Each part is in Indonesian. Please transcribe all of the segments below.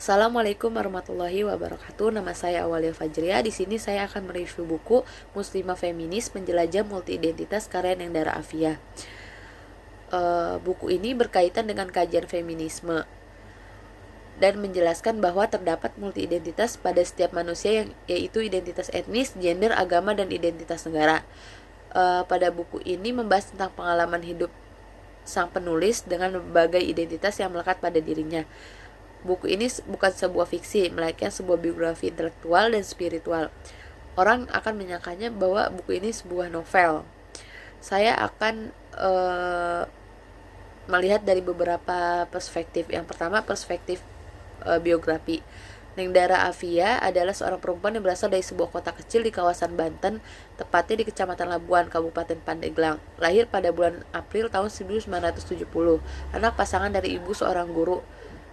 Assalamualaikum warahmatullahi wabarakatuh. Nama saya Awalia Fajria. Di sini saya akan mereview buku Muslimah Feminis Menjelajah Multi-Identitas karya Nendara Afia. Buku ini berkaitan dengan kajian feminisme dan menjelaskan bahwa terdapat multi-identitas pada setiap manusia, yaitu identitas etnis, gender, agama, dan identitas negara. Pada buku ini membahas tentang pengalaman hidup sang penulis dengan berbagai identitas yang melekat pada dirinya. Buku ini bukan sebuah fiksi, melainkan sebuah biografi intelektual dan spiritual. Orang akan menyangkanya bahwa buku ini sebuah novel. Saya akan melihat dari beberapa perspektif. Yang pertama, perspektif biografi. Nendara Afia adalah seorang perempuan yang berasal dari sebuah kota kecil di kawasan Banten, tepatnya di Kecamatan Labuan, Kabupaten Pandeglang. Lahir pada bulan April tahun 1970. Anak pasangan dari ibu seorang guru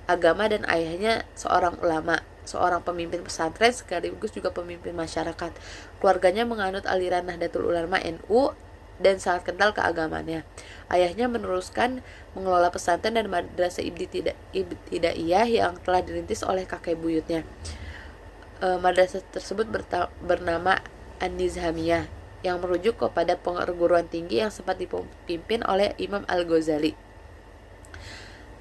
agama dan ayahnya seorang ulama, seorang pemimpin pesantren sekaligus juga pemimpin masyarakat. Keluarganya menganut aliran Nahdlatul Ulama NU dan sangat kental keagamaannya. Ayahnya meneruskan mengelola pesantren dan madrasah ibtidaiyah yang telah dirintis oleh kakek buyutnya. Madrasah tersebut bernama An-Nizamiyah yang merujuk kepada perguruan tinggi yang sempat dipimpin oleh Imam Al-Ghazali.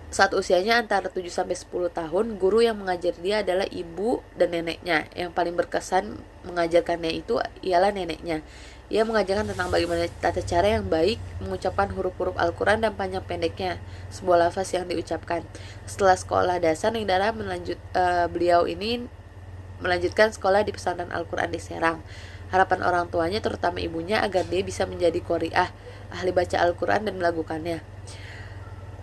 Saat usianya antara 7-10 tahun, guru yang mengajar dia adalah ibu dan neneknya. Yang paling berkesan mengajarkannya itu ialah neneknya. Ia mengajarkan tentang bagaimana tata cara yang baik mengucapkan huruf-huruf Al-Quran dan panjang pendeknya sebuah lafaz yang diucapkan. Setelah sekolah dasar, Nendara beliau ini melanjutkan sekolah di pesantren Al-Quran di Serang. Harapan orang tuanya, terutama ibunya, agar dia bisa menjadi qori'ah, ahli baca Al-Quran dan melakukannya.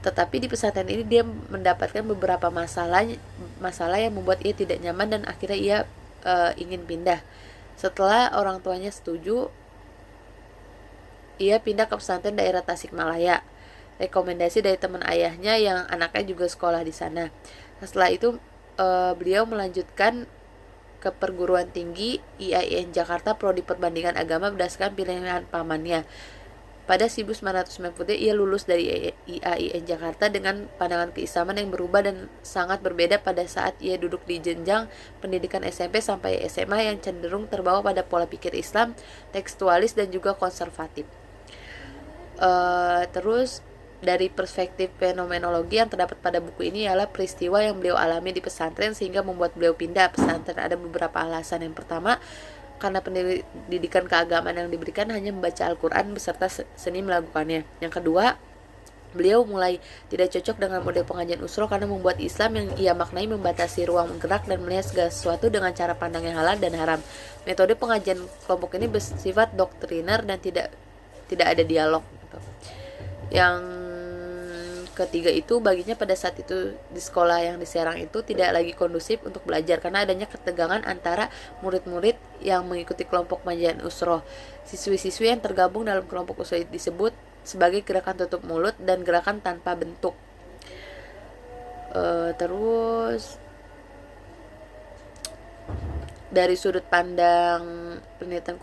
Tetapi di pesantren ini dia mendapatkan beberapa masalah yang membuat ia tidak nyaman dan akhirnya ia ingin pindah. Setelah orang tuanya setuju, ia pindah ke pesantren daerah Tasikmalaya. Rekomendasi dari teman ayahnya yang anaknya juga sekolah di sana. Setelah itu beliau melanjutkan ke perguruan tinggi IAIN Jakarta Prodi Perbandingan Agama berdasarkan pilihan pamannya. Pada 1993 ia lulus dari IAIN Jakarta dengan pandangan keislaman yang berubah dan sangat berbeda pada saat ia duduk di jenjang pendidikan SMP sampai SMA yang cenderung terbawa pada pola pikir Islam, tekstualis dan juga konservatif. Terus dari perspektif fenomenologi yang terdapat pada buku ini ialah peristiwa yang beliau alami di pesantren sehingga membuat beliau pindah pesantren. Ada beberapa alasan. Yang pertama, karena pendidikan keagamaan yang diberikan hanya membaca Al-Quran beserta seni melakukannya. Yang kedua, beliau mulai tidak cocok dengan model pengajian usroh karena membuat Islam yang ia maknai membatasi ruang gerak dan melihat segala sesuatu dengan cara pandang yang halal dan haram. Metode pengajian kelompok ini bersifat doktriner dan tidak ada dialog gitu. Yang ketiga itu, baginya pada saat itu di sekolah yang di Serang itu tidak lagi kondusif untuk belajar karena adanya ketegangan antara murid-murid yang mengikuti kelompok pengajian usroh. Siswi-siswi yang tergabung dalam kelompok usroh disebut sebagai gerakan tutup mulut dan gerakan tanpa bentuk. Terus dari sudut pandang penelitian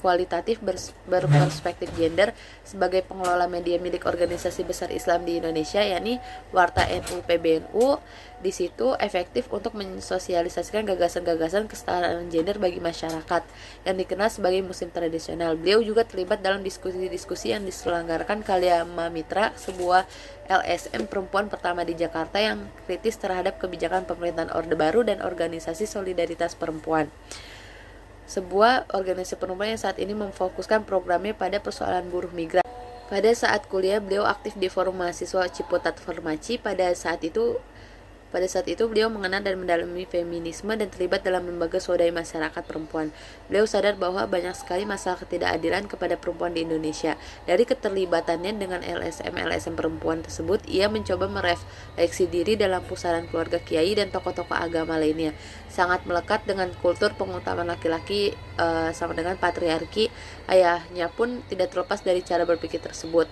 kualitatif berperspektif gender sebagai pengelola media milik organisasi besar Islam di Indonesia, yakni Warta NU PBNU, di situ efektif untuk mensosialisasikan gagasan-gagasan kesetaraan gender bagi masyarakat yang dikenal sebagai muslim tradisional. Beliau juga terlibat dalam diskusi-diskusi yang diselenggarakan Kalyama Mitra, sebuah LSM perempuan pertama di Jakarta yang kritis terhadap kebijakan pemerintahan Orde Baru dan organisasi solidaritas perempuan, sebuah organisasi perempuan yang saat ini memfokuskan programnya pada persoalan buruh migran. Pada saat kuliah, beliau aktif di forum mahasiswa Ciputat Farmaci. Pada saat itu beliau mengenal dan mendalami feminisme dan terlibat dalam lembaga swadaya masyarakat perempuan. Beliau sadar bahwa banyak sekali masalah ketidakadilan kepada perempuan di Indonesia. Dari keterlibatannya dengan LSM perempuan tersebut, ia mencoba merefleksi diri dalam pusaran keluarga kiai dan tokoh-tokoh agama lainnya. Sangat melekat dengan kultur pengutamaan laki-laki sama dengan patriarki. Ayahnya pun tidak terlepas dari cara berpikir tersebut.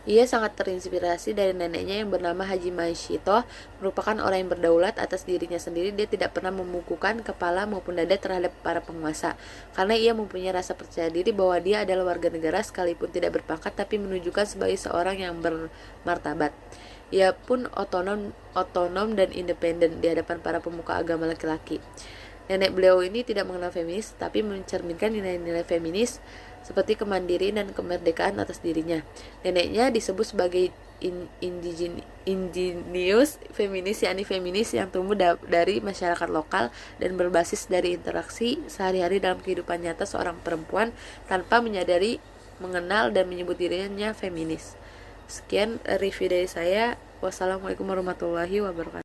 Ia sangat terinspirasi dari neneknya yang bernama Haji Maishito, merupakan orang yang berdaulat atas dirinya sendiri. Dia tidak pernah membukukan kepala maupun dada terhadap para penguasa, karena ia mempunyai rasa percaya diri bahwa dia adalah warga negara sekalipun tidak berpangkat, tapi menunjukkan sebagai seorang yang bermartabat. Ia pun otonom dan independen di hadapan para pemuka agama laki-laki. Nenek beliau ini tidak mengenal feminis, tapi mencerminkan nilai-nilai feminis seperti kemandirian dan kemerdekaan atas dirinya. Neneknya disebut sebagai ingenius feminis, yakni feminis yang tumbuh dari masyarakat lokal dan berbasis dari interaksi sehari-hari dalam kehidupan nyata seorang perempuan tanpa menyadari, mengenal, dan menyebut dirinya feminis. Sekian review dari saya. Wassalamualaikum warahmatullahi wabarakatuh.